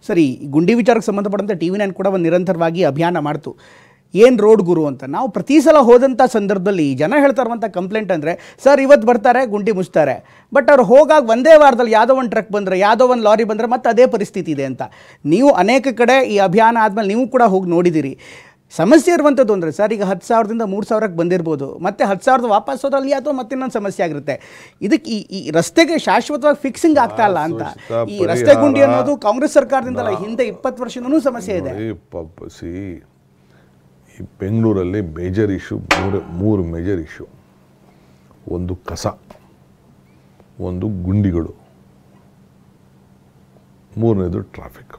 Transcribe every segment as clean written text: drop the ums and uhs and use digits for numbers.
ಸರಿ, ಗುಂಡಿ ವಿಚಾರಕ್ಕೆ ಸಂಬಂಧಪಟ್ಟಂತೆ TV9 ಕೂಡ ಒಂದು ನಿರಂತರವಾಗಿ ಅಭಿಯಾನ ಮಾಡ್ತು, ಏನು ರೋಡ್ ಗುರು ಅಂತ. ನಾವು ಪ್ರತಿ ಸಲ ಹೋದಂಥ ಸಂದರ್ಭದಲ್ಲಿ ಜನ ಹೇಳ್ತಾ ಇರುವಂಥ ಕಂಪ್ಲೇಂಟ್ ಅಂದರೆ, ಸರ್ ಇವತ್ತು ಬರ್ತಾರೆ ಗುಂಡಿ ಮುಚ್ತಾರೆ, ಬಟ್ ಅವ್ರು ಹೋಗಾಗ ಒಂದೇ ವಾರದಲ್ಲಿ ಯಾವುದೋ ಒಂದು ಟ್ರಕ್ ಬಂದರೆ, ಯಾವುದೋ ಒಂದು ಲಾರಿ ಬಂದರೆ ಮತ್ತೆ ಅದೇ ಪರಿಸ್ಥಿತಿ ಇದೆ ಅಂತ. ನೀವು ಅನೇಕ ಕಡೆ ಈ ಅಭಿಯಾನ ಆದಮೇಲೆ ನೀವು ಕೂಡ ಹೋಗಿ ನೋಡಿದ್ದೀರಿ. ಸಮಸ್ಯೆ ಇರುವಂಥದ್ದು ಅಂದರೆ ಸರ್, ಈಗ 10,000ದಿಂದ 3,000ಕ್ಕೆ ಬಂದಿರ್ಬೋದು, ಮತ್ತೆ 10,000 ವಾಪಸ್ ಹೋದಲ್ಲಿ ಅಥವಾ ಮತ್ತೆ ಇನ್ನೊಂದು ಸಮಸ್ಯೆ ಆಗಿರುತ್ತೆ. ಇದಕ್ಕೆ ಈ ರಸ್ತೆಗೆ ಶಾಶ್ವತವಾಗಿ ಫಿಕ್ಸಿಂಗ್ ಆಗ್ತಾ ಇಲ್ಲ ಅಂತ. ಈ ರಸ್ತೆ ಗುಂಡಿ ಅನ್ನೋದು ಕಾಂಗ್ರೆಸ್ ಸರ್ಕಾರದಿಂದಲ್ಲ, ಹಿಂದೆ 20 ವರ್ಷನೂ ಸಮಸ್ಯೆ ಇದೆ. ಈ ಬೆಂಗಳೂರಲ್ಲಿ ಮೇಜರ್ ಇಶ್ಯೂ ಮೂರು ಮೇಜರ್ ಇಶ್ಯೂ. ಒಂದು ಕಸ, ಒಂದು ಗುಂಡಿಗಳು, ಮೂರನೇದು ಟ್ರಾಫಿಕ್.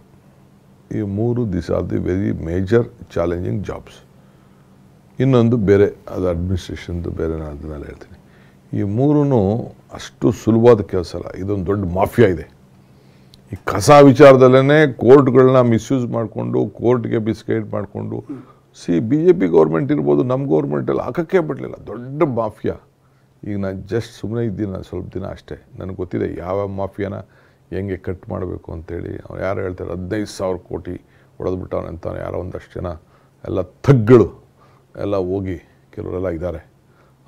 ಈ ಮೂರು this are the very major challenging jobs. ಇನ್ನೊಂದು ಬೇರೆ, ಅದು ಅಡ್ಮಿನಿಸ್ಟ್ರೇಷನ್ದು ಬೇರೆ, ನಾನು ಅದನ್ನೆಲ್ಲ ಹೇಳ್ತೀನಿ. ಈ ಮೂರೂ ಅಷ್ಟು ಸುಲಭವಾದ ಕೆಲಸ ಅಲ್ಲ, ಇದೊಂದು ದೊಡ್ಡ ಮಾಫಿಯಾ ಇದೆ. ಈ ಕಸ ವಿಚಾರದಲ್ಲೇ ಕೋರ್ಟ್ಗಳನ್ನ ಮಿಸ್ಯೂಸ್ ಮಾಡಿಕೊಂಡು, ಕೋರ್ಟ್ಗೆ ಬಿಸ್ಕೈಟ್ ಮಾಡಿಕೊಂಡು, BJP ಗೌರ್ಮೆಂಟ್ ಇರ್ಬೋದು, ನಮ್ಮ ಗೌರ್ಮೆಂಟಲ್ಲಿ ಹಾಕೋಕ್ಕೆ ಬಿಡಲಿಲ್ಲ, ದೊಡ್ಡ ಮಾಫಿಯಾ. ಈಗ ನಾನು ಜಸ್ಟ್ ಸುಮ್ಮನೆ ಇದ್ದೀನಿ, ನಾನು ಸ್ವಲ್ಪ ದಿನ ಅಷ್ಟೇ, ನನಗೆ ಗೊತ್ತಿದೆ ಯಾವ ಮಾಫಿಯಾನ ಹೆಂಗೆ ಕಟ್ ಮಾಡಬೇಕು ಅಂತೇಳಿ. ಅವ್ರು ಯಾರು ಹೇಳ್ತಾರೆ 15,000 ಕೋಟಿ ಹೊಡೆದ್ಬಿಟ್ಟವನು ಅಂತಾನೆ, ಯಾರೋ ಒಂದಷ್ಟು ಜನ ಎಲ್ಲ ಥಗ್ಗಳು ಎಲ್ಲ ಹೋಗಿ, ಕೆಲವರೆಲ್ಲ ಇದ್ದಾರೆ,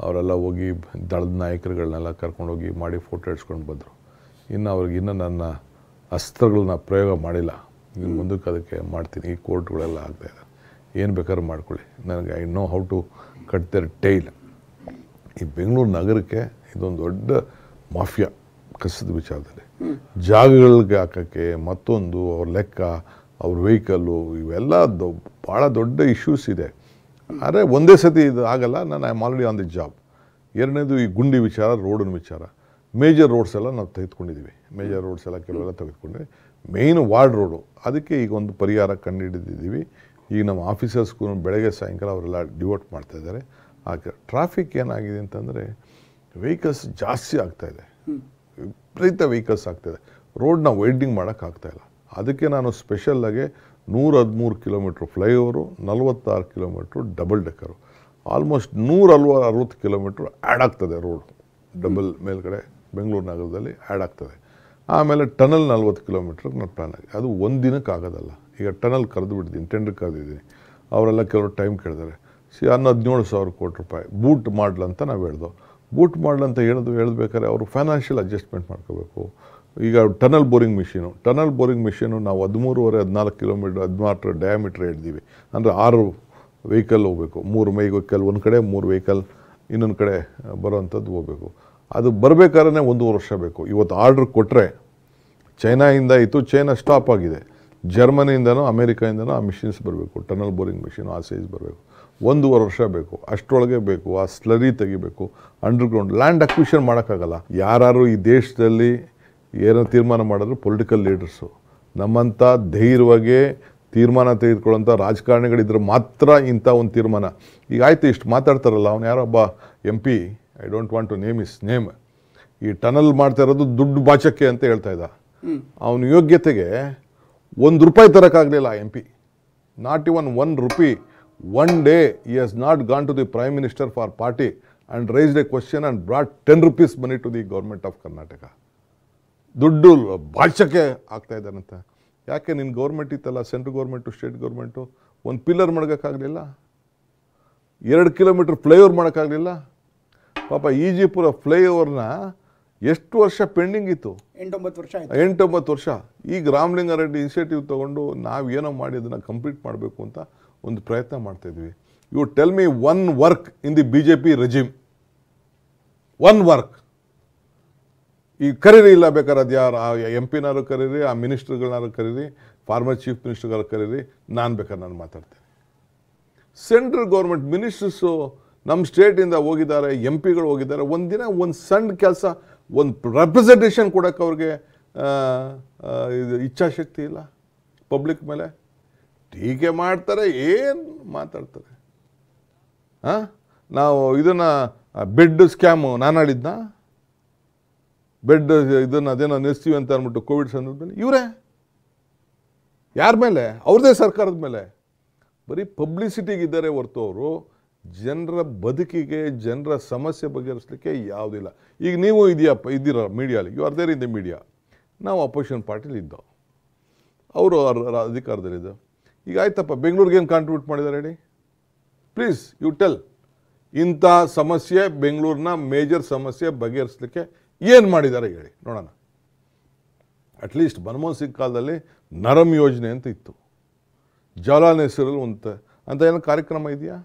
ಅವರೆಲ್ಲ ಹೋಗಿ ದಳದ ನಾಯಕರುಗಳನ್ನೆಲ್ಲ ಕರ್ಕೊಂಡೋಗಿ ಮಾಡಿ ಫೋಟೋ ಇಡ್ಸ್ಕೊಂಡು ಬಂದರು. ಇನ್ನು ಅವ್ರಿಗಿನ್ನೂ ನನ್ನ ಅಸ್ತ್ರಗಳನ್ನ ಪ್ರಯೋಗ ಮಾಡಿಲ್ಲ, ಇನ್ನು ಮುಂದಕ್ಕೆ ಅದಕ್ಕೆ ಮಾಡ್ತೀನಿ. ಈ ಕೋರ್ಟ್ಗಳೆಲ್ಲ ಆಗ್ತಾಯಿದೆ, ಏನು ಬೇಕಾದ್ರೂ ಮಾಡ್ಕೊಳ್ಳಿ, ನನಗೆ I know how to cut their tail. ಈ ಬೆಂಗಳೂರು ನಗರಕ್ಕೆ ಇದೊಂದು ದೊಡ್ಡ ಮಾಫಿಯಾ ಕಸದ ವಿಚಾರದಲ್ಲಿ. ಜಾಗಗಳಿಗೆ ಹಾಕೋಕ್ಕೆ ಮತ್ತೊಂದು, ಅವ್ರ ಲೆಕ್ಕ, ಅವ್ರ ವೆಹಿಕಲ್ಲು, ಇವೆಲ್ಲ ಭಾಳ ದೊಡ್ಡ ಇಶ್ಯೂಸ್ ಇದೆ. ಆದರೆ ಒಂದೇ ಸತಿ ಇದು ಆಗಲ್ಲ. ನಾನು I am already on the job. ಎರಡನೇದು ಈ ಗುಂಡಿ ವಿಚಾರ, ರೋಡಿನ ವಿಚಾರ. ಮೇಜರ್ ರೋಡ್ಸ್ ಎಲ್ಲ ನಾವು ತೆಗೆದುಕೊಂಡಿದ್ದೀವಿ, ಮೇಜರ್ ರೋಡ್ಸ್ ಎಲ್ಲ ಕೆಲವೆಲ್ಲ ತೆಗೆದುಕೊಂಡಿದ್ದೀವಿ. ಮೇಯ್ನ್ ವಾರ್ಡ್ ರೋಡು, ಅದಕ್ಕೆ ಈಗ ಒಂದು ಪರಿಹಾರ ಕಂಡುಹಿಡಿದಿದ್ದೀವಿ. ಈಗ ನಮ್ಮ ಆಫೀಸರ್ಸ್ಗೂ ಬೆಳಗ್ಗೆ ಸಾಯಂಕಾಲ ಅವರೆಲ್ಲ ಡಿವೋಟ್ ಮಾಡ್ತಾಯಿದ್ದಾರೆ. ಆಗ ಟ್ರಾಫಿಕ್ ಏನಾಗಿದೆ ಅಂತಂದರೆ, ವೆಹಿಕಲ್ಸ್ ಜಾಸ್ತಿ ಆಗ್ತಾಯಿದೆ, ವಿಪರೀತ ವೆಹಿಕಲ್ಸ್ ಆಗ್ತಾಯಿದೆ. ರೋಡ್ನ ವೈಡ್ನಿಂಗ್ ಮಾಡೋಕ್ಕಾಗ್ತಾಯಿಲ್ಲ. ಅದಕ್ಕೆ ನಾನು ಸ್ಪೆಷಲ್ಲಾಗಿ 113 kilometre flyover, 46 kilometre double decker, almost 160 kilometre add ಆಗ್ತದೆ ರೋಡ್ ಡಬಲ್ ಮೇಲ್ಗಡೆ ಬೆಂಗಳೂರು ನಗರದಲ್ಲಿ ಆ್ಯಡ್ ಆಗ್ತದೆ. ಆಮೇಲೆ ಟನಲ್ 40 ಕಿಲೋಮೀಟ್ರಿಗೆ ನಾನು ಪ್ಲ್ಯಾನ್ ಆಗಿದೆ. ಅದು ಒಂದು ದಿನಕ್ಕೆ ಆಗೋದಲ್ಲ. ಈಗ ಟನಲ್ ಕರೆದು ಬಿಟ್ಟಿದ್ದೀನಿ, ಟೆಂಡರ್ ಕರೆದಿದ್ದೀನಿ. ಅವರೆಲ್ಲ ಕೆಲವರು ಟೈಮ್ ಕೇಳಿದ್ದಾರೆ. 17,000 ಕೋಟಿ ರೂಪಾಯಿ ಬೂಟ್ ಮಾಡ್ಲಂತ ನಾವು ಹೇಳ್ದೋ. ಬೂಟ್ ಮಾಡ್ಲಂತ ಹೇಳ್ಬೇಕಾದ್ರೆ ಅವರು ಫೈನಾನ್ಷಿಯಲ್ ಅಡ್ಜಸ್ಟ್ಮೆಂಟ್ ಮಾಡ್ಕೋಬೇಕು. ಈಗ ಟನಲ್ ಬೋರಿಂಗ್ ಮಿಷಿನು ನಾವು 13.5-14 ಕಿಲೋಮೀಟ್ರ್ 16 ಡಯಾಮೀಟ್ರ್ ಹಿಡ್ದೀವಿ. ಅಂದರೆ 6 ವೆಹಿಕಲ್ ಹೋಗಬೇಕು, 3 ವೆಹಿಕಲ್ ಒಂದು ಕಡೆ, 3 ವೆಹಿಕಲ್ ಇನ್ನೊಂದು ಕಡೆ ಬರೋವಂಥದ್ದು ಹೋಗಬೇಕು. ಅದು ಬರಬೇಕಾದ್ರೆ 1.5 ವರ್ಷ ಬೇಕು. ಇವತ್ತು ಆರ್ಡ್ರ್ ಕೊಟ್ಟರೆ, ಚೈನಾಯಿಂದ ಇತ್ತು, ಚೈನಾ ಸ್ಟಾಪ್ ಆಗಿದೆ. ಜರ್ಮನಿಯಿಂದನೋ ಅಮೇರಿಕಾಯಿಂದನೋ ಆ ಮಿಷಿನ್ಸ್ ಬರಬೇಕು, ಟನಲ್ ಬೋರಿಂಗ್ ಮಿಷಿನು ಆ ಸೈಜ್ ಬರಬೇಕು. 1.5 ವರ್ಷ ಬೇಕು. ಅಷ್ಟರೊಳಗೆ ಬೇಕು. ಆ ಸ್ಲರಿ ತೆಗಿಬೇಕು, ಅಂಡರ್ಗ್ರೌಂಡ್ ಲ್ಯಾಂಡ್ ಅಕ್ವಿಷನ್ ಮಾಡೋಕ್ಕಾಗಲ್ಲ. ಯಾರು ಈ ದೇಶದಲ್ಲಿ ಏನೋ ತೀರ್ಮಾನ ಮಾಡಿದ್ರು ಪೊಲಿಟಿಕಲ್ ಲೀಡರ್ಸು. ನಮ್ಮಂಥ ಧೈರ್ಯವಾಗಿ ತೀರ್ಮಾನ ತೆಗೆದುಕೊಳ್ಳೋಂಥ ರಾಜಕಾರಣಿಗಳಿದ್ರೆ ಮಾತ್ರ ಇಂಥ ಒಂದು ತೀರ್ಮಾನ. ಈಗ ಆಯಿತು, ಇಷ್ಟು ಮಾತಾಡ್ತಾರಲ್ಲ, ಅವನು ಯಾರೊಬ್ಬ MP, I don't want to name his name, ಈ ಟನಲ್ ಮಾಡ್ತಾ ಇರೋದು ದುಡ್ಡು ಬಾಚಕ್ಕೆ ಅಂತ ಹೇಳ್ತಾ ಇದ್ದ. ಅವನ ಯೋಗ್ಯತೆಗೆ ₹1 ತರೋಕ್ಕಾಗಲಿಲ್ಲ MP. Not even ₹1. One day he has not gone to the Prime Minister for party and raised a question and brought ₹10 money to the government of Karnataka. ದುಡ್ಡು ಭಾಷಕ್ಕೆ ಆಗ್ತಾ ಇದ್ದಾರಂತೆ. ಯಾಕೆ ನಿನ್ನ ಗೌರ್ಮೆಂಟ್ ಇತ್ತಲ್ಲ, ಸೆಂಟ್ರಲ್ ಗೌರ್ಮೆಂಟು ಸ್ಟೇಟ್ ಗೌರ್ಮೆಂಟು, ಒಂದು pillar ಮಾಡೋಕ್ಕಾಗಲಿಲ್ಲ, 2 kilometre flyover ಮಾಡೋಕ್ಕಾಗಲಿಲ್ಲ. ಪಾಪ ಈಜಿಪುರ ಫ್ಲೈಓವರ್ನ ಎಷ್ಟು ವರ್ಷ ಪೆಂಡಿಂಗ್ ಇತ್ತು? 8-9 ವರ್ಷ. ಈಗ ರಾಮಲಿಂಗಾರೆಡ್ಡಿ ಇನಿಷಿಯೇಟಿವ್ ತೊಗೊಂಡು ನಾವು ಏನೋ ಮಾಡಿ ಅದನ್ನು ಕಂಪ್ಲೀಟ್ ಮಾಡಬೇಕು ಅಂತ ಒಂದು ಪ್ರಯತ್ನ ಮಾಡ್ತಾಯಿದ್ವಿ. You tell me one work in the BJP regime, one work. ಈ ಕರೀರಿ, ಇಲ್ಲ ಬೇಕಾದ್ರೆ ಅದು ಯಾರು, ಆ MP ನಾರು ಕರೀರಿ, ಆ ಮಿನಿಸ್ಟರ್ಗಳನ್ನಾರು ಕರೀರಿ, ಫಾರ್ಮರ್ ಚೀಫ್ ಮಿನಿಸ್ಟರ್ಗಳು ಕರೀರಿ, ನಾನು ಬೇಕಾದ್ರೆ ನಾನು ಮಾತಾಡ್ತೇನೆ. ಸೆಂಟ್ರಲ್ ಗೌರ್ಮೆಂಟ್ ಮಿನಿಸ್ಟರ್ಸು ನಮ್ಮ ಸ್ಟೇಟಿಂದ ಹೋಗಿದ್ದಾರೆ, MP ಗಳು ಹೋಗಿದ್ದಾರೆ. ಒಂದಿನ ಒಂದು ಸಣ್ಣ ಕೆಲಸ, ಒಂದು ರೆಪ್ರೆಸೆಂಟೇಷನ್ ಕೊಡೋಕ್ಕೆ ಅವ್ರಿಗೆ ಇದು ಇಚ್ಛಾಶಕ್ತಿ ಇಲ್ಲ. ಪಬ್ಲಿಕ್ ಮೇಲೆ ಟೀಕೆ ಮಾಡ್ತಾರೆ, ಏನು ಮಾತಾಡ್ತಾರೆ. ನಾವು ಇದನ್ನು ಬೆಡ್ ಸ್ಕ್ಯಾಮು ನಾನು ಹೇಳಿದ್ನ, ಬೆಡ್ ಇದನ್ನು ಅದೇನೋ ನಿಲ್ಲಿಸ್ತೀವಿ ಅಂತ ಅಂದ್ಬಿಟ್ಟು ಕೋವಿಡ್ ಸಂದರ್ಭದಲ್ಲಿ ಇವರೇ ಯಾರ ಮೇಲೆ? ಅವ್ರದ್ದೇ ಸರ್ಕಾರದ ಮೇಲೆ. ಬರೀ ಪಬ್ಲಿಸಿಟಿಗಿದ್ದಾರೆ ಹೊರತು ಅವರು ಜನರ ಬದುಕಿಗೆ, ಜನರ ಸಮಸ್ಯೆ ಬಗೆಹರಿಸಲಿಕ್ಕೆ ಯಾವುದಿಲ್ಲ. ಈಗ ನೀವು ಇದ್ದೀರ ಮೀಡಿಯಾಲಿ, you are there in the media. ನಾವು ಅಪೋಸಿಷನ್ ಪಾರ್ಟಿಲಿ ಇದ್ದೋ. ಅವರು ಅಧಿಕಾರದಲ್ಲಿದ್ದು. ಈಗ ಆಯ್ತಪ್ಪ, ಬೆಂಗಳೂರಿಗೆ ಏನು ಕಾಂಟ್ರಿಬ್ಯೂಟ್ ಮಾಡಿದ್ದಾರೆ ಹೇಳಿ ಪ್ಲೀಸ್, ಯು ಟೆಲ್. ಇಂಥ ಸಮಸ್ಯೆ, ಬೆಂಗಳೂರಿನ ಮೇಜರ್ ಸಮಸ್ಯೆ ಬಗೆಹರಿಸಲಿಕ್ಕೆ ಏನು ಮಾಡಿದ್ದಾರೆ ಹೇಳಿ ನೋಡೋಣ. ಅಟ್ಲೀಸ್ಟ್ ಮನಮೋಹನ್ ಸಿಂಗ್ ಕಾಲದಲ್ಲಿ ನರಮ್ ಯೋಜನೆ ಅಂತ ಇತ್ತು, ಜವಾಹರ್ಲಾಲ್ ಹೆಸರಲ್ಲಿ ಅಂತ ಏನೋ ಕಾರ್ಯಕ್ರಮ ಇದೆಯಾ?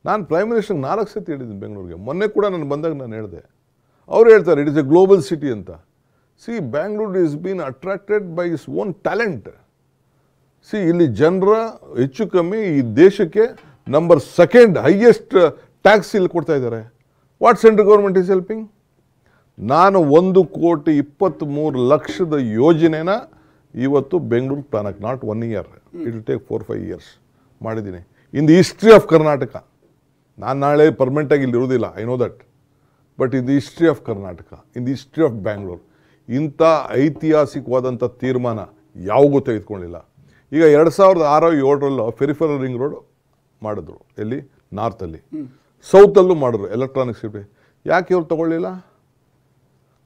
ನಾನು ಪ್ರೈಮ್ ಮಿನಿಸ್ಟರ್ಗೆ 4 ಸತಿ ಹೇಳಿದ್ದೀನಿ ಬೆಂಗಳೂರಿಗೆ. ಮೊನ್ನೆ ಕೂಡ ನಾನು ಬಂದಾಗ ನಾನು ಹೇಳಿದೆ. ಅವ್ರು ಹೇಳ್ತಾರೆ it is a global city ಅಂತ. See, Bangalore is been attracted by its own talent. See, ಇಲ್ಲಿ ಜನರ ಹೆಚ್ಚು ಕಮ್ಮಿ ಈ ದೇಶಕ್ಕೆ ನಂಬರ್ 2 ಹೈಯೆಸ್ಟ್ ಟ್ಯಾಕ್ಸ್ ಇಲ್ಲಿ ಕೊಡ್ತಾ ಇದ್ದಾರೆ. What central government is helping? ನಾನು 1,23,00,000 ಯೋಜನೆನ ಇವತ್ತು ಬೆಂಗಳೂರು ಪ್ಲಾನಕ್ಕೆ, not 1 year, it will take 4-5 years ಮಾಡಿದ್ದೀನಿ in the history of Karnataka. ನಾನು ನಾಳೆ ಪರ್ಮನೆಂಟಾಗಿ ಇಲ್ಲಿ ಇರೋದಿಲ್ಲ, I know that. But in the history of Karnataka, in the history of Bangalore, ಇಂಥ ಐತಿಹಾಸಿಕವಾದಂಥ ತೀರ್ಮಾನ ಯಾವಾಗೂ ತೆಗೆದುಕೊಂಡಿಲ್ಲ. ಈಗ 2006-07 ಫೆರಿಫರಲ್ ರಿಂಗ್ ರೋಡ್ ಮಾಡಿದ್ರು, ಎಲ್ಲಿ? ನಾರ್ತಲ್ಲಿ. ಸೌತಲ್ಲೂ ಮಾಡಿದ್ರು ಎಲೆಕ್ಟ್ರಾನಿಕ್ ಸಿಟಿ. ಯಾಕೆ ಇವ್ರು ತೊಗೊಳ್ಳಿಲ್ಲ?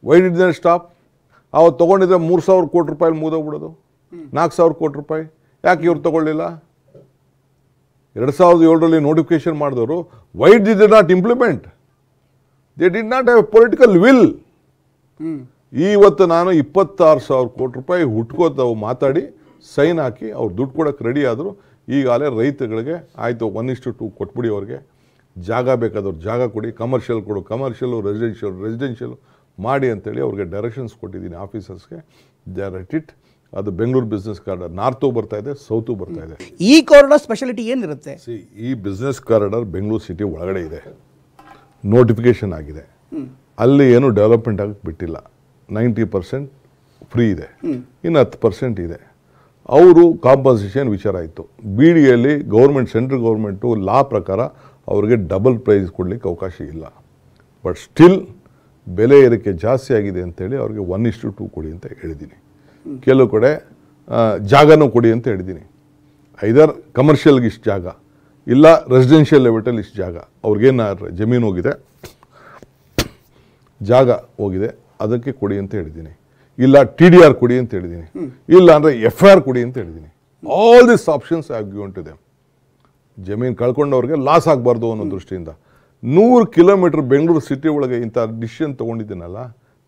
Why did they stop? ಅವತ್ತು ತೊಗೊಂಡಿದ್ರೆ 3,000 ಕೋಟಿ ರೂಪಾಯಿ ಮುಗಿದೋಗ್ಬಿಡೋದು, 4,000 ಕೋಟಿ ರೂಪಾಯಿ. ಯಾಕೆ ಇವ್ರು ತೊಗೊಳ್ಳಿಲ್ಲ? 2007 ನೋಟಿಫಿಕೇಶನ್ ಮಾಡಿದವರು, Y did they not implement? They did not have A political will. ಇವತ್ತು ನಾನು 26,000 ಕೋಟಿ ರೂಪಾಯಿ ಹುಟ್ಕೋತಾವು ಮಾತಾಡಿ ಸೈನ್ ಹಾಕಿ ಅವ್ರು ದುಡ್ಡು ಕೊಡೋಕ್ಕೆ ರೆಡಿ ಆದರು. ಈಗಾಗಲೇ ರೈತಗಳಿಗೆ ಆಯಿತು 1:2 ಕೊಟ್ಬಿಡಿ, ಅವ್ರಿಗೆ ಜಾಗ ಬೇಕಾದವ್ರು ಜಾಗ ಕೊಡಿ, ಕಮರ್ಷಿಯಲ್ ಕೊಡು ಕಮರ್ಷಿಯಲು, ರೆಸಿಡೆನ್ಷಿಯಲು ಮಾಡಿ ಅಂತೇಳಿ ಅವ್ರಿಗೆ ಡೈರೆಕ್ಷನ್ಸ್ ಕೊಟ್ಟಿದ್ದೀನಿ ಆಫೀಸರ್ಸ್ಗೆ. They are at it. ಅದು ಬೆಂಗಳೂರು ಬಿಸ್ನೆಸ್ ಕಾರಿಡಾರ್ ನಾರ್ತು ಬರ್ತಾ ಇದೆ, ಸೌತು ಬರ್ತಾ ಇದೆ. ಈ ಕಾರಿಡಾರ್ ಸ್ಪೆಷಾಲಿಟಿ ಏನಿರುತ್ತೆ? ಸಿ, ಈ ಬಿಸ್ನೆಸ್ ಕಾರಿಡಾರ್ ಬೆಂಗಳೂರು ಸಿಟಿ ಒಳಗಡೆ ಇದೆ, ನೋಟಿಫಿಕೇಶನ್ ಆಗಿದೆ. ಅಲ್ಲಿ ಏನು ಡೆವಲಪ್ಮೆಂಟ್ ಆಗಕ್ಕೆ ಬಿಟ್ಟಿಲ್ಲ. 90% ಫ್ರೀ ಇದೆ, ಇನ್ನು 10% ಇದೆ. ಅವರು ಕಾಂಪನ್ಸೇಷನ್ ವಿಚಾರ ಆಯಿತು. BDಯಲ್ಲಿ ಗೌರ್ಮೆಂಟ್, ಸೆಂಟ್ರಲ್ ಗೌರ್ಮೆಂಟು ಲಾ ಪ್ರಕಾರ ಅವ್ರಿಗೆ ಡಬಲ್ ಪ್ರೈಸ್ ಕೊಡಲಿಕ್ಕೆ ಅವಕಾಶ ಇಲ್ಲ. ಬಟ್ ಸ್ಟಿಲ್ ಬೆಲೆ ಏರಿಕೆ ಜಾಸ್ತಿ ಆಗಿದೆ ಅಂತೇಳಿ ಅವ್ರಿಗೆ 1:2 ಕೊಡಿ ಅಂತ ಹೇಳಿದ್ದೀನಿ. ಕೆಲವು ಕಡೆ ಜಾಗನೂ ಕೊಡಿ ಅಂತ ಹೇಳಿದ್ದೀನಿ. ಐದರ್ ಕಮರ್ಷಿಯಲ್ಗೆ ಇಷ್ಟು ಜಾಗ, ಇಲ್ಲ ರೆಸಿಡೆನ್ಷಿಯಲ್ ಲೆವೆಟಲ್ಲಿ ಇಷ್ಟು ಜಾಗ. ಅವ್ರಿಗೇನು ಜಮೀನು ಹೋಗಿದೆ, ಜಾಗ ಹೋಗಿದೆ, ಅದಕ್ಕೆ ಕೊಡಿ ಅಂತ ಹೇಳಿದ್ದೀನಿ. ಇಲ್ಲ TDR ಕೊಡಿ ಅಂತ ಹೇಳಿದ್ದೀನಿ. ಇಲ್ಲ ಅಂದರೆ FIR ಕೊಡಿ ಅಂತ ಹೇಳಿದ್ದೀನಿ. All this options I have given to them. ಜಮೀನು ಕಳ್ಕೊಂಡವ್ರಿಗೆ ಲಾಸ್ ಆಗಬಾರ್ದು ಅನ್ನೋ ದೃಷ್ಟಿಯಿಂದ 100 ಕಿಲೋಮೀಟರ್ ಬೆಂಗಳೂರು ಸಿಟಿ ಒಳಗೆ ಇಂಥ ಡಿಸಿಷನ್ ತೊಗೊಂಡಿದ್ದೀನಲ್ಲ,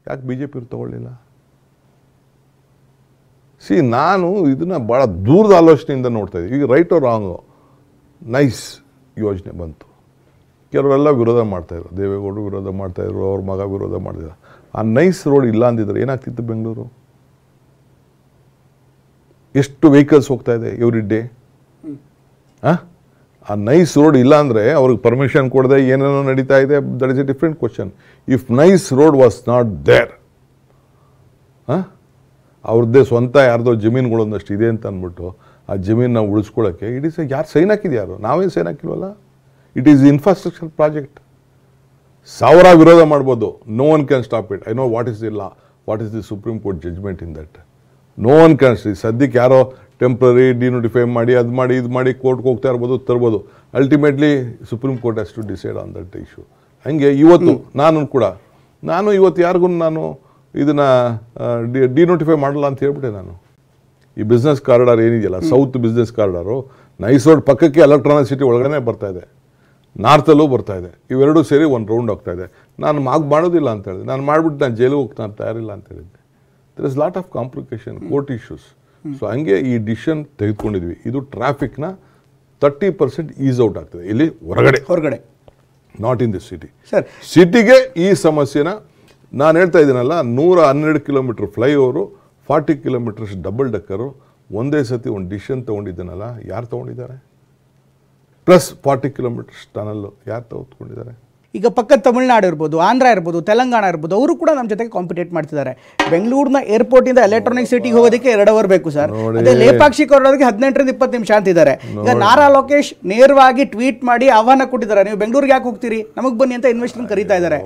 ಯಾಕೆ BJP ಅವ್ರು ತೊಗೊಳ್ಳಿಲ್ಲ? ಸಿ, ನಾನು ಇದನ್ನು ಭಾಳ ದೂರದ ಆಲೋಚನೆಯಿಂದ ನೋಡ್ತಾ ಇದ್ದೀವಿ. ಈಗ ರೈಟ್ ಆರ್ ರಾಂಗು, ನೈಸ್ ಯೋಜನೆ ಬಂತು, ಕೆಲವರೆಲ್ಲ ವಿರೋಧ ಮಾಡ್ತಾಯಿದ್ರು. ದೇವೇಗೌಡರು ವಿರೋಧ ಮಾಡ್ತಾಯಿದ್ರು, ಅವ್ರ ಮಗ ವಿರೋಧ ಮಾಡಿದ್ರು. ಆ ನೈಸ್ ರೋಡ್ ಇಲ್ಲ ಅಂದಿದ್ರೆ ಏನಾಗ್ತಿತ್ತು ಬೆಂಗಳೂರು? ಎಷ್ಟು ವೆಹಿಕಲ್ಸ್ ಹೋಗ್ತಾ ಇದೆ ಎವ್ರಿ ಡೇ? ಆ ನೈಸ್ ರೋಡ್ ಇಲ್ಲ ಅಂದರೆ ಅವ್ರಿಗೆ ಪರ್ಮಿಷನ್ ಕೊಡದೆ ಏನೇನೋ ನಡೀತಾ ಇದೆ. That is a different question. If NICE road was not there, ಅವ್ರದ್ದೇ ಸ್ವಂತ ಯಾರ್ದೋ ಜಮೀನುಗಳೊಂದಷ್ಟು ಇದೆ ಅಂತ ಅಂದ್ಬಿಟ್ಟು ಆ ಜಮೀನನ್ನ ಉಳಿಸ್ಕೊಳ್ಳೋಕ್ಕೆ ಯಾರು ಸೈನ್ ಹಾಕಿದ್ಯಾರು? ನಾವೇನು ಸೈನ್ ಹಾಕಿಲ್ವಲ್ಲ. It is infrastructure project. 1000 ವಿರೋಧ ಮಾಡ್ಬೋದು, no one can stop it. I know what is the law, what is the supreme court judgement in that. No one can. ಸದ್ಯಕ್ಕೆ ಯಾರೋ ಟೆಂಪ್ರರಿ ಡಿನೋಟಿಫೈ ಮಾಡಿ, ಅದು ಮಾಡಿ, ಇದು ಮಾಡಿ ಕೋರ್ಟ್ಗೆ ಹೋಗ್ತಾ ಇರ್ಬೋದು, ತರ್ಬೋದು. Ultimately supreme court has to decide on that issue. ಹಾಗೆ ಇವತ್ತು ನಾನು ಇವತ್ತು ಯಾರಿಗೂ ನಾನು ಇದನ್ನು ಡಿನೋಟಿಫೈ ಮಾಡಲ್ಲ ಅಂತ ಹೇಳ್ಬಿಟ್ಟೆ. ನಾನು ಈ ಬಿಸ್ನೆಸ್ ಕಾರಿಡಾರ್ ಏನಿದೆಯಲ್ಲ, south business corridor, nice road ಪಕ್ಕಕ್ಕೆ ಎಲೆಕ್ಟ್ರಾನಿಕ್ ಸಿಟಿ ಒಳಗಡೆ ಬರ್ತಾ ಇದೆ, ನಾರ್ತಲ್ಲೂ ಬರ್ತಾ ಇದೆ. ಇವೆರಡೂ ಸೇರಿ ಒಂದು ರೌಂಡ್ ಹೋಗ್ತಾ ಇದೆ. ನಾನು ಮಾಡೋದಿಲ್ಲ ಅಂತ ಹೇಳಿದೆ. ನಾನು ಮಾಡಿಬಿಟ್ಟು ನಾನು ಜೈಲಿಗೆ ಹೋಗ್ತಾನೆ ತಯಾರಿಲ್ಲ ಅಂತ ಹೇಳಿದ್ದೆ. There is lot of complication, court issues. So ಹಂಗೆ ಈ ಡಿಸಿಷನ್ ತೆಗೆದುಕೊಂಡಿದ್ವಿ. ಇದು ಟ್ರಾಫಿಕ್ನ 30% ಈಸ್ ಔಟ್ ಆಗ್ತದೆ ಇಲ್ಲಿ ಹೊರಗಡೆ, not in this city. Sir, ಸಿಟಿಗೆ ಈ ಸಮಸ್ಯೆನ ನಾನು ಹೇಳ್ತಾ ಇದ್ದೀನಲ್ಲ, 112 ಕಿಲೋಮೀಟರ್ ಫ್ಲೈಓವರು, 40 ಕಿಲೋಮೀಟರ್ಸ್ ಡಬಲ್ ಡಕ್ಕರು, ಒಂದೇ ಸತಿ ಒಂದು ಡಿಸಿಷನ್ ತೊಗೊಂಡಿದ್ದೀನಲ್ಲ, ಯಾರು ತೊಗೊಂಡಿದ್ದಾರೆ? ಪ್ಲಸ್ 40 ಕಿಲೋಮೀಟರ್ಸ್ ಟನಲ್ಲು ಯಾರು ತೆಗೆದುಕೊಂಡಿದ್ದಾರೆ? ಈಗ ಪಕ್ಕದ ತಮಿಳುನಾಡು ಇರ್ಬೋದು, ಆಂಧ್ರ ಇರ್ಬೋದು, ತೆಲಂಗಾಣ ಇರ್ಬೋದು, ಅವರು ಕೂಡ ನಮ್ಮ ಜೊತೆಗೆ ಕಾಂಪಿಟೇಟ್ ಮಾಡ್ತಿದ್ದಾರೆ. ಬೆಂಗಳೂರಿನ ಏರ್ಪೋರ್ಟಿಂದ ಎಲೆಕ್ಟ್ರಾನಿಕ್ ಸಿಟಿಗೆ ಹೋಗೋದಕ್ಕೆ 2 ಅವರ್ ಬೇಕು ಸರ್. ಅದೇ ಲೇಪಾಕ್ಷಿ ಕಾರಿಡಾರ್ಗೆ 18ರಿಂದ 20 ನಿಮಿಷ ಅಂತಿದ್ದಾರೆ. ಈಗ ನಾರಾ ಲೋಕೇಶ್ ನೇರವಾಗಿ ಟ್ವೀಟ್ ಮಾಡಿ ಆಹ್ವಾನ ಕೊಟ್ಟಿದ್ದಾರೆ, ನೀವು ಬೆಂಗಳೂರಿಗೆ ಯಾಕೆ ಹೋಗ್ತೀರಿ, ನಮಗೆ ಬನ್ನಿ ಅಂತ ಇನ್ವೆಸ್ಟ್ಮೆಂಟ್ ಕರೀತಾ ಇದ್ದಾರೆ.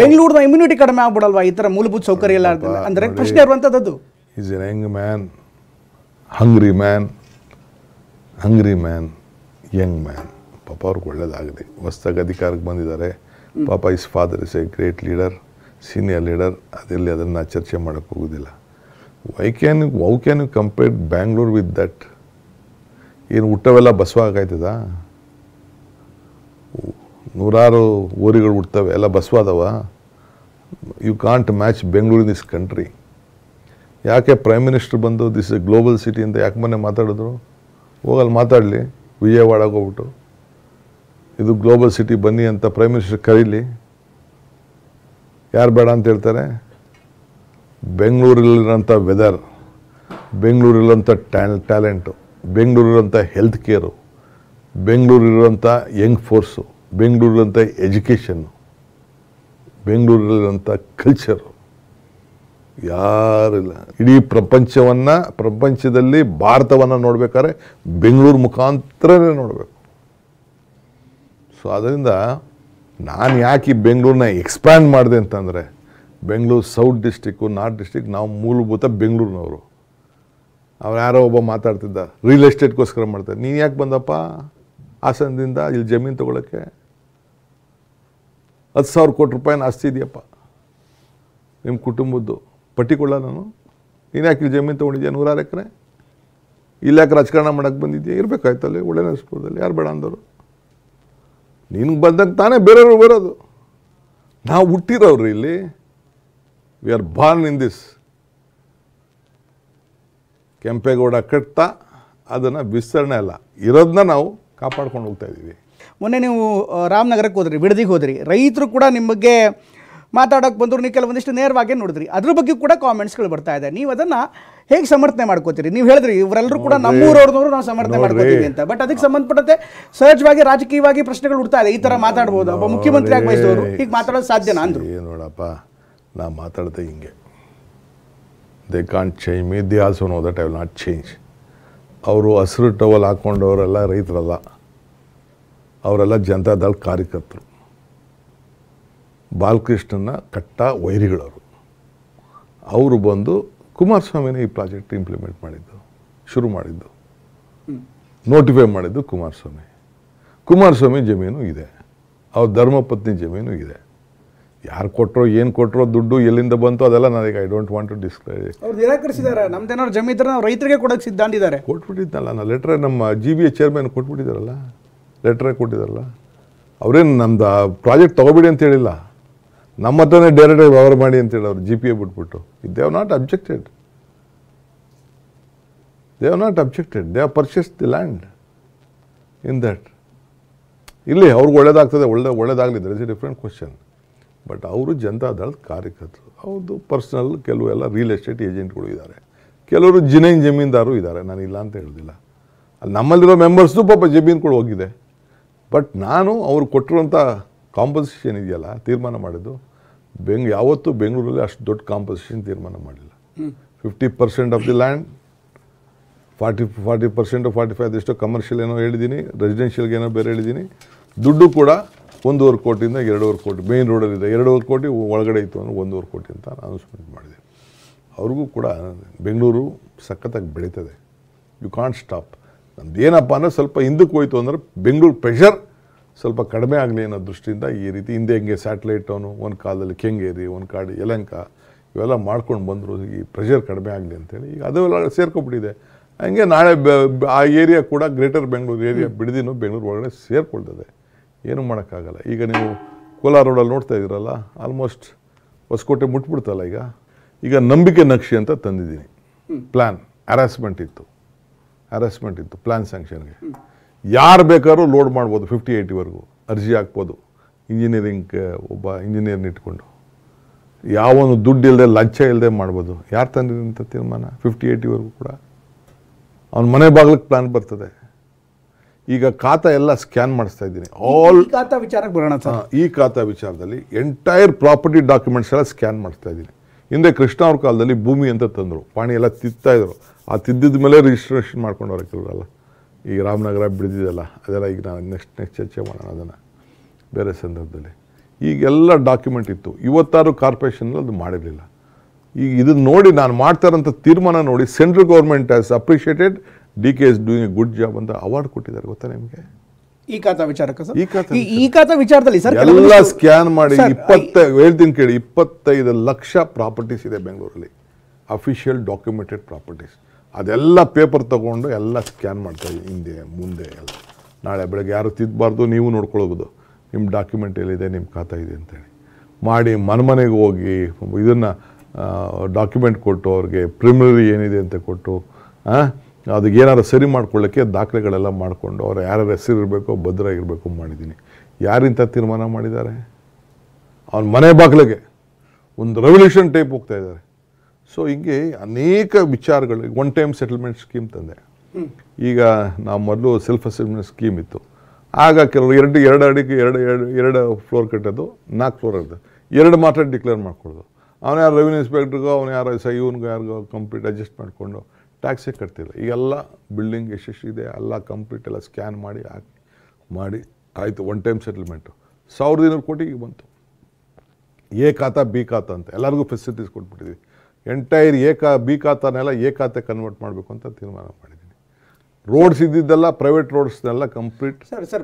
ಬೆಂಗಳೂರಿನ ಇಮ್ಯುನಿಟಿ ಕಡಿಮೆ ಆಗ್ಬಿಡಲ್ವಾ ಈ ಥರ ಮೂಲಭೂತ ಸೌಕರ್ಯ ಎಲ್ಲ ಅಂದರೆ ಪ್ರಶ್ನೆ ಇರುವಂಥದ್ದು. Is an young man, hungry man, young man. ಪಾಪ ಅವ್ರಿಗೆ ಒಳ್ಳೇದಾಗಿದೆ, ಹೊಸ್ದಾಗಿ ಅಧಿಕಾರಕ್ಕೆ ಬಂದಿದ್ದಾರೆ. ಪಾಪ his father is a great leader, senior leader. ಅದರಲ್ಲಿ ಅದನ್ನು ಚರ್ಚೆ ಮಾಡೋಕ್ಕೆ ಹೋಗೋದಿಲ್ಲ. How can you compare Bangalore with that? ಏನು ಹುಟ್ಟವೆಲ್ಲ ಬಸವ ಆಗಾಯ್ತದ? ನೂರಾರು ಊರುಗಳು ಹುಡ್ತವೆ, ಎಲ್ಲ ಬಸವ ಅದಾವ? You can't match Bengaluru in this country. ಯಾಕೆ ಪ್ರೈಮ್ ಮಿನಿಸ್ಟರ್ ಬಂದು ದಿಸ್ ಇಸ್ ಗ್ಲೋಬಲ್ ಸಿಟಿ ಅಂತ ಯಾಕೆ ಮೊನ್ನೆ ಮಾತಾಡಿದ್ರು? ಹೋಗಲ್ಲಿ ಮಾತಾಡಲಿ, ವಿಜಯವಾಡಗೆ ಹೋಗ್ಬಿಟ್ಟು ಇದು ಗ್ಲೋಬಲ್ ಸಿಟಿ ಬನ್ನಿ ಅಂತ ಪ್ರೈಮ್ ಮಿನಿಸ್ಟರ್ ಕರೀಲಿ. ಯಾರು ಬೇಡ ಅಂತ ಹೇಳ್ತಾರೆ? ಬೆಂಗಳೂರಲ್ಲಿರೋಂಥ ವೆದರ್, ಬೆಂಗಳೂರಿರೋಂಥ ಟ್ಯಾಲೆಂಟು, ಬೆಂಗಳೂರಿರೋಂಥ ಹೆಲ್ತ್ ಕೇರು, ಬೆಂಗಳೂರಿರೋಂಥ ಯಂಗ್ ಫೋರ್ಸು, ಬೆಂಗಳೂರಿರೋಂಥ ಎಜುಕೇಷನ್ನು, ಬೆಂಗಳೂರಲ್ಲಿರೋಂಥ ಕಲ್ಚರು ಯಾರಿಲ್ಲ. ಇಡೀ ಪ್ರಪಂಚದಲ್ಲಿ ಭಾರತವನ್ನು ನೋಡ್ಬೇಕಾದ್ರೆ ಬೆಂಗಳೂರು ಮುಖಾಂತರನೇ ನೋಡಬೇಕು. ಸೊ ಅದರಿಂದ ನಾನು ಯಾಕೆ ಈ ಬೆಂಗಳೂರನ್ನ ಎಕ್ಸ್ಪ್ಯಾಂಡ್ ಮಾಡಿದೆ ಅಂತಂದರೆ, Bengaluru south district, north district, ನಾವು ಮೂಲಭೂತ ಬೆಂಗಳೂರಿನವರು. ಅವ್ರು ಯಾರೋ ಒಬ್ಬ ಮಾತಾಡ್ತಿದ್ದ ರಿಯಲ್ ಎಸ್ಟೇಟ್ಗೋಸ್ಕರ ಮಾಡ್ತಾರೆ. ನೀನು ಯಾಕೆ ಬಂದಪ್ಪ ಹಾಸನದಿಂದ ಇಲ್ಲಿ ಜಮೀನು ತೊಗೊಳಕ್ಕೆ? 10,000 ಕೋಟಿ ರೂಪಾಯಿನ ಆಸ್ತಿ ಇದೆಯಪ್ಪ ನಿಮ್ಮ ಕುಟುಂಬದ್ದು, ಪಟ್ಟಿಕೊಳ್ಳ ನಾನು. ನೀನು ಯಾಕೆ ಇಲ್ಲಿ ಜಮೀನು ತೊಗೊಂಡಿದ್ಯಾ 100 ಎಕರೆ? ಇಲ್ಲಿ ಯಾಕೆ ರಾಜಕಾರಣ ಮಾಡೋಕ್ಕೆ ಬಂದಿದ್ಯಾ? ಇರಬೇಕಾಯ್ತಲ್ಲಿ ಒಳ್ಳೆ ನರಸಪುರದಲ್ಲಿ, ಯಾರು ಬೇಡ ಅಂದರು? ನಿನ್ಗೆ ಬಂದಾಗ ತಾನೇ ಬೇರೆಯವರು ಬರೋದು. ನಾವು ಹುಟ್ಟಿರೋರು ಇಲ್ಲಿ, we are born in this. Kempegowda ಕಟ್ತಾ ಅದನ್ನು ವಿಸ್ತರಣೆ ಅಲ್ಲ, ಇರೋದನ್ನ ನಾವು ಕಾಪಾಡ್ಕೊಂಡು ಹೋಗ್ತಾ ಇದ್ದೀವಿ. ಮೊನ್ನೆ ನೀವು ರಾಮನಗರಕ್ಕೆ ಹೋದ್ರಿ, ಬಿಡದಿಗೆ ಹೋದ್ರಿ, ರೈತರು ಕೂಡ ನಿಮ್ಮ ಬಗ್ಗೆ ಮಾತಾಡೋಕೆ ಬಂದರು, ನೀವು ಕೆಲವೊಂದಿಷ್ಟು ನೇರವಾಗಿ ನೋಡಿದ್ರಿ, ಅದ್ರ ಬಗ್ಗೆ ಕೂಡ ಕಾಮೆಂಟ್ಸ್ಗಳು ಬರ್ತಾ ಇದೆ. ನೀವು ಅದನ್ನು ಹೇಗೆ ಸಮರ್ಥನೆ ಮಾಡ್ಕೋತೀರಿ? ನೀವು ಹೇಳಿದ್ರಿ ಇವರೆಲ್ಲರೂ ಕೂಡ ನಮ್ಮೂರವ್ರನ್ನವರು ನಾವು ಸಮರ್ಥನೆ ಮಾಡ್ಕೋತೀವಿ ಅಂತ, ಬಟ್ ಅದಕ್ಕೆ ಸಂಬಂಧಪಟ್ಟಂತೆ ಸಹಜವಾಗಿ ರಾಜಕೀಯವಾಗಿ ಪ್ರಶ್ನೆಗಳು ಹುಡ್ತಾ ಇದೆ. ಈ ಥರ ಮಾತಾಡ್ಬೋದು, ಒಬ್ಬ ಮುಖ್ಯಮಂತ್ರಿ ಆಗಿ ಬಯಸೋರು ಹೀಗೆ ಮಾತಾಡೋದು ಸಾಧ್ಯನಾ ಅಂದರು. ನೋಡಪ್ಪ, ನಾ ಮಾತಾಡ್ದೆ ಹಿಂಗೆ, they can't change me, they also no that I will not change. ಅವರು ಹಸಿರು ಟವಲ್ ಹಾಕ್ಕೊಂಡವರೆಲ್ಲ ರೈತರಲ್ಲ, ಅವರೆಲ್ಲ ಜನತಾದಳ ಕಾರ್ಯಕರ್ತರು, ಬಾಲಕೃಷ್ಣನ ಕಟ್ಟ ವೈರಿಗಳವರು. ಅವರು ಬಂದು ಕುಮಾರಸ್ವಾಮಿನೇ ಈ ಪ್ರಾಜೆಕ್ಟ್ ಇಂಪ್ಲಿಮೆಂಟ್ ಮಾಡಿದ್ದು, ಶುರು ಮಾಡಿದ್ದು, ನೋಟಿಫೈ ಮಾಡಿದ್ದು ಕುಮಾರಸ್ವಾಮಿ ಜಮೀನು ಇದೆ, ಅವ್ರ ಧರ್ಮಪತ್ನಿ ಜಮೀನು ಇದೆ. ಯಾರು ಕೊಟ್ಟರೋ ಏನು ಕೊಟ್ಟರೋ ದುಡ್ಡು ಎಲ್ಲಿಂದ ಬಂತು ಅದೆಲ್ಲ ನನಗೆ I don't want to describe. ಅವ್ರು ನಿರಾಕರಿಸಿದ್ದಾರೆ. ನಮ್ದೇನಾದ್ರು ಜಮೀನ್ದಾರ ನಾವು ರೈತರಿಗೆ ಕೊಡೋಕ್ಕೆ ಸಿದ್ಧ ಅಂದಿದ್ದಾರೆ. ಕೊಟ್ಬಿಟ್ಟಿದ್ನಲ್ಲ ನಾನು ಲೆಟ್ರೇ, ನಮ್ಮ GBA ಚೇರ್ಮನ್ ಕೊಟ್ಬಿಟ್ಟಿದ್ದಾರಲ್ಲ, ಲೆಟ್ರೇ ಕೊಟ್ಟಿದ್ದಾರಲ್ಲ. ಅವರೇನು ನಮ್ದು ಪ್ರಾಜೆಕ್ಟ್ ತೊಗೊಬಿಡಿ ಅಂತ ಹೇಳಿಲ್ಲ, ನಮ್ಮ ಹತ್ರನೇ ಡೈರೆಕ್ಟಾಗಿ ವ್ಯವಹಾರ ಮಾಡಿ ಅಂತ ಹೇಳೋರು. GPA ಬಿಟ್ಬಿಟ್ಟು they have not objected, they have purchase the land in that. ಇಲ್ಲಿ ಅವ್ರಿಗೆ ಒಳ್ಳೇದಾಗ್ತದೆ, ಒಳ್ಳೇದಾಗಲಿ, there is a different question. But ಅವರು ಜನತಾದಳದ ಕಾರ್ಯಕರ್ತರು, ಅವ್ರದ್ದು ಪರ್ಸ್ನಲ್ ಕೆಲವು ಎಲ್ಲ ರಿಯಲ್ ಎಸ್ಟೇಟ್ ಏಜೆಂಟ್ಗಳು ಇದ್ದಾರೆ, ಕೆಲವರು ಜಮೀನ್ದಾರು ಇದ್ದಾರೆ, ನಾನು ಇಲ್ಲ ಅಂತ ಹೇಳೋದಿಲ್ಲ. ಅಲ್ಲಿ ನಮ್ಮಲ್ಲಿರೋ ಮೆಂಬರ್ಸ್ದು ಪಾಪ ಜಮೀನುಗಳು ಹೋಗಿದೆ. ಬಟ್ ನಾನು ಅವ್ರು ಕೊಟ್ಟಿರುವಂಥ ಕಾಂಪನ್ಸೇಷನ್ ಇದೆಯಲ್ಲ, ತೀರ್ಮಾನ ಮಾಡಿದ್ದು, ಯಾವತ್ತೂ ಬೆಂಗಳೂರಲ್ಲಿ ಅಷ್ಟು ದೊಡ್ಡ ಕಾಂಪನ್ಸೇಷನ್ ತೀರ್ಮಾನ ಮಾಡಿಲ್ಲ. 50% ಆಫ್ ದಿ ಲ್ಯಾಂಡ್, 40% 45 ಅದೆಷ್ಟೋ ಕಮರ್ಷಿಯಲ್ ಏನೋ ಹೇಳಿದ್ದೀನಿ, ರೆಸಿಡೆನ್ಷಿಯಲ್ಗೆ ಏನೋ ಬೇರೆ ಹೇಳಿದ್ದೀನಿ. ದುಡ್ಡು ಕೂಡ 1.5 ಕೋಟಿಯಿಂದ 2.5 ಕೋಟಿ, ಮೇನ್ ರೋಡಲ್ಲಿದೆ 2.5 ಕೋಟಿ, ಒಳಗಡೆ ಇತ್ತು ಅಂದರೆ 1.5 ಕೋಟಿ ಅಂತ ಅನೌನ್ಸ್ಮೆಂಟ್ ಮಾಡಿದೆ. ಅವ್ರಿಗೂ ಕೂಡ ಬೆಂಗಳೂರು ಸಖತ್ತಾಗಿ ಬೆಳೀತದೆ, ಯು ಕಾಂಟ್ ಸ್ಟಾಪ್. ನಮ್ದು ಏನಪ್ಪ ಅಂದರೆ ಸ್ವಲ್ಪ ಹಿಂದಕ್ಕೆ ಹೋಯ್ತು ಅಂದರೆ ಬೆಂಗಳೂರು ಪ್ರೆಷರ್ ಸ್ವಲ್ಪ ಕಡಿಮೆ ಆಗಲಿ ಅನ್ನೋ ದೃಷ್ಟಿಯಿಂದ ಈ ರೀತಿ ಹಿಂದೆ ಹೆಂಗೆ ಸ್ಯಾಟಲೈಟ್ ಟೌನು, ಒಂದು ಕಾಲದಲ್ಲಿ ಕೆಂಗೇರಿ, ಒಂದು ಕಾಡು ಯಲಹಂಕ, ಇವೆಲ್ಲ ಮಾಡ್ಕೊಂಡು ಬಂದರು, ಈ ಪ್ರೆಷರ್ ಕಡಿಮೆ ಆಗಲಿ ಅಂತೇಳಿ ಈಗ ಅದೆಲ್ಲ ಸೇರ್ಕೊಬಿಟ್ಟಿದೆ. ಹಂಗೆ ನಾಳೆ ಆ ಏರಿಯಾ ಕೂಡ ಗ್ರೇಟರ್ ಬೆಂಗಳೂರು ಏರಿಯಾ ಬಿಡದಿನೂ ಬೆಂಗಳೂರು ಒಳಗಡೆ ಸೇರ್ಕೊಳ್ತದೆ. ಏನೂ ಮಾಡೋಕ್ಕಾಗಲ್ಲ. ಈಗ ನೀವು ಕೋಲಾರ ರೋಡಲ್ಲಿ ನೋಡ್ತಾ ಇದ್ದೀರಲ್ಲ, ಆಲ್ಮೋಸ್ಟ್ ಹೊಸಕೋಟೆ ಮುಟ್ಬಿಡ್ತಲ್ಲ. ಈಗ ನಂಬಿಕೆ ನಕ್ಷೆ ಅಂತ ತಂದಿದ್ದೀನಿ, ಪ್ಲ್ಯಾನ್. ಹ್ಯಾರಾಸ್ಮೆಂಟ್ ಇತ್ತು, ಪ್ಲ್ಯಾನ್ ಸ್ಯಾಂಕ್ಷನ್ಗೆ. ಯಾರು ಬೇಕಾದ್ರೂ ಲೋಡ್ ಮಾಡ್ಬೋದು, 50-80ವರೆಗೂ ಅರ್ಜಿ ಹಾಕ್ಬೋದು. ಇಂಜಿನಿಯರಿಂಗ್ ಒಬ್ಬ ಇಂಜಿನಿಯರ್ನ ಇಟ್ಕೊಂಡು ಯಾವನು ದುಡ್ಡು ಇಲ್ಲದೆ, ಲಂಚ ಇಲ್ಲದೆ ಮಾಡ್ಬೋದು. ಯಾರು ತಂದಿರೋಂಥ ತೀರ್ಮಾನ? 50-80ವರೆಗೂ ಕೂಡ ಅವನ ಮನೆ ಬಾಗಿಲಿಗೆ ಪ್ಲ್ಯಾನ್ ಬರ್ತದೆ. ಈಗ ಖಾತಾ ಎಲ್ಲ ಸ್ಕ್ಯಾನ್ ಮಾಡಿಸ್ತಾ ಇದ್ದೀನಿ. ಖಾತಾ ವಿಚಾರಕ್ಕೆ ಬರೋಣ ಸರ್. ಈ ಖಾತಾ ವಿಚಾರದಲ್ಲಿ ಎಂಟೈರ್ ಪ್ರಾಪರ್ಟಿ ಡಾಕ್ಯುಮೆಂಟ್ಸ್ ಎಲ್ಲ ಸ್ಕ್ಯಾನ್ ಮಾಡಿಸ್ತಾ ಇದ್ದೀನಿ. ಹಿಂದೆ ಕೃಷ್ಣ ಅವ್ರ ಕಾಲದಲ್ಲಿ ಭೂಮಿ ಅಂತ ತಂದರು, ಪಾಣಿ ಎಲ್ಲ ತಿದ್ದಾಯಿದ್ರು. ಆ ತಿದ್ದಿದ ಮೇಲೆ ರಿಜಿಸ್ಟ್ರೇಷನ್ ಮಾಡ್ಕೊಂಡವ್ರೆ ಕೆಲವರಲ್ಲ. ಈಗ ರಾಮನಗರ ಬಿಡಿದಿದೆಲ್ಲ ಅದೆಲ್ಲ ಈಗ ನಾನು ನೆಕ್ಸ್ಟ್ ಚರ್ಚೆ ಮಾಡೋಣ ಅದನ್ನು ಬೇರೆ ಸಂದರ್ಭದಲ್ಲಿ. ಈಗೆಲ್ಲ ಡಾಕ್ಯುಮೆಂಟ್ ಇತ್ತು. ಇವತ್ತಾರು ಕಾರ್ಪೊರೇಷನಲ್ಲಿ ಅದು ಮಾಡಿರಲಿಲ್ಲ. ಈಗ ಇದನ್ನು ನೋಡಿ, ನಾನು ಮಾಡ್ತಾ ಇರೋಂಥ ತೀರ್ಮಾನ ನೋಡಿ, central government has appreciated DK is doing a good job ಅಂತ ಅವಾರ್ಡ್ ಕೊಟ್ಟಿದ್ದಾರೆ. ಗೊತ್ತಾ ನಿಮಗೆ? ಈ ಖಾತಾ ವಿಚಾರಕ್ಕೆ ಸರ್, ಈ ಖಾತಾ ವಿಚಾರದಲ್ಲಿ ಸರ್ ಎಲ್ಲ ಸ್ಕ್ಯಾನ್ ಮಾಡಿ ಹೇಳ್ತೀನಿ ಕೇಳಿ, 25 ಲಕ್ಷ ಪ್ರಾಪರ್ಟೀಸ್ ಇದೆ ಬೆಂಗಳೂರಲ್ಲಿ. Official documented properties. ಅದೆಲ್ಲ ಪೇಪರ್ ತೊಗೊಂಡು ಎಲ್ಲ ಸ್ಕ್ಯಾನ್ ಮಾಡ್ತಾಯಿದ್ವಿ, ಹಿಂದೆ ಮುಂದೆ ಎಲ್ಲ. ನಾಳೆ ಬೆಳಗ್ಗೆ ಯಾರು ತಿದ್ದಬಾರ್ದು, ನೀವು ನೋಡ್ಕೊಳ್ಬೋದು ನಿಮ್ಮ ಡಾಕ್ಯುಮೆಂಟ್ ಎಲ್ಲಿದೆ, ನಿಮ್ಮ ಖಾತಾ ಇದೆ ಅಂತೇಳಿ ಮಾಡಿ ಮನೆಗೆ ಹೋಗಿ ಇದನ್ನು ಡಾಕ್ಯುಮೆಂಟ್ ಕೊಟ್ಟು ಅವ್ರಿಗೆ ಪ್ರಿಮಿನರಿ ಏನಿದೆ ಅಂತ ಕೊಟ್ಟು ಅದಕ್ಕೆ ಏನಾದ್ರು ಸರಿ ಮಾಡ್ಕೊಳ್ಳೋಕ್ಕೆ ದಾಖಲೆಗಳೆಲ್ಲ ಮಾಡಿಕೊಂಡು ಅವ್ರು ಯಾರ್ಯಾರ ಹೆಸರು ಇರಬೇಕೋ ಭದ್ರ ಇರಬೇಕು ಮಾಡಿದ್ದೀನಿ. ಯಾರಿಂತ ತೀರ್ಮಾನ ಮಾಡಿದ್ದಾರೆ? ಅವ್ನ ಮನೆ ಬಾಗಿಲಿಗೆ ಒಂದು ರೆವಲ್ಯೂಷನ್ ಟೈಪ್ ಹೋಗ್ತಾ ಇದ್ದಾರೆ. ಸೊ ಹೀಗೆ ಅನೇಕ ವಿಚಾರಗಳು. ಒನ್ ಟೈಮ್ ಸೆಟಲ್ಮೆಂಟ್ ಸ್ಕೀಮ್ ತಂದೆ. ಈಗ ನಾವು ಮೊದಲು ಸೆಲ್ಫ್ ಅಸೆಸ್ಮೆಂಟ್ ಸ್ಕೀಮ್ ಇತ್ತು. ಆಗ ಕೆಲವರು ಎರಡು ಫ್ಲೋರ್ ಕಟ್ಟೋದು, 4 ಫ್ಲೋರ್ ಇರ್ತದೆ, 2 ಮಾತ್ರ ಡಿಕ್ಲೇರ್ ಮಾಡ್ಕೊಳ್ಳೋದು. ಅವನು ಯಾರು ರೆವಿನ್ಯೂ ಇನ್ಸ್ಪೆಕ್ಟ್ರಿಗೋ ಅವನು ಯಾರೋ ಇವನಿಗೂ ಯಾರಿಗೋ ಕಂಪ್ಲೀಟ್ ಅಡ್ಜಸ್ಟ್ ಮಾಡಿಕೊಂಡು ಟ್ಯಾಕ್ಸೇ ಕಟ್ತಿಲ್ಲ. ಈಗೆಲ್ಲ ಬಿಲ್ಡಿಂಗ್ ಎಷ್ಟೆಷ್ಟಿದೆ ಎಲ್ಲ ಕಂಪ್ಲೀಟ್ ಎಲ್ಲ ಸ್ಕ್ಯಾನ್ ಮಾಡಿ ಮಾಡಿ ಆಯಿತು. ಒನ್ ಟೈಮ್ ಸೆಟಲ್ಮೆಂಟು 1200 ಕೋಟಿಗೆ ಬಂತು. ಎ ಖಾತಾ ಬಿ ಖಾತಾ ಅಂತ ಎಲ್ಲರಿಗೂ ಫೆಸಿಲಿಟೀಸ್ ಕೊಟ್ಬಿಟ್ಟಿದ್ವಿ. ಎಂಟೈರ್ ಬಿ ಖಾತಾನೆಲ್ಲ ಎ ಖಾತೆ ಕನ್ವರ್ಟ್ ಮಾಡಬೇಕು ಅಂತ ತೀರ್ಮಾನ ಮಾಡಿದ್ದೀನಿ. ರೋಡ್ಸ್ ಇದ್ದಿದ್ದೆಲ್ಲ ಪ್ರೈವೇಟ್ ರೋಡ್ಸ್ನೆಲ್ಲ ಕಂಪ್ಲೀಟ್ ಸರ್